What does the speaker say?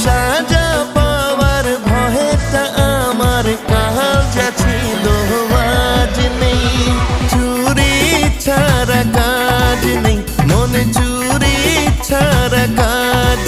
সাজা পাওয়ার ভয়টা আমার কাল যা ছিল আজ নেই। চুরি ছাড়া কাজ নেই, মনে চুরি ছাড়া কাজ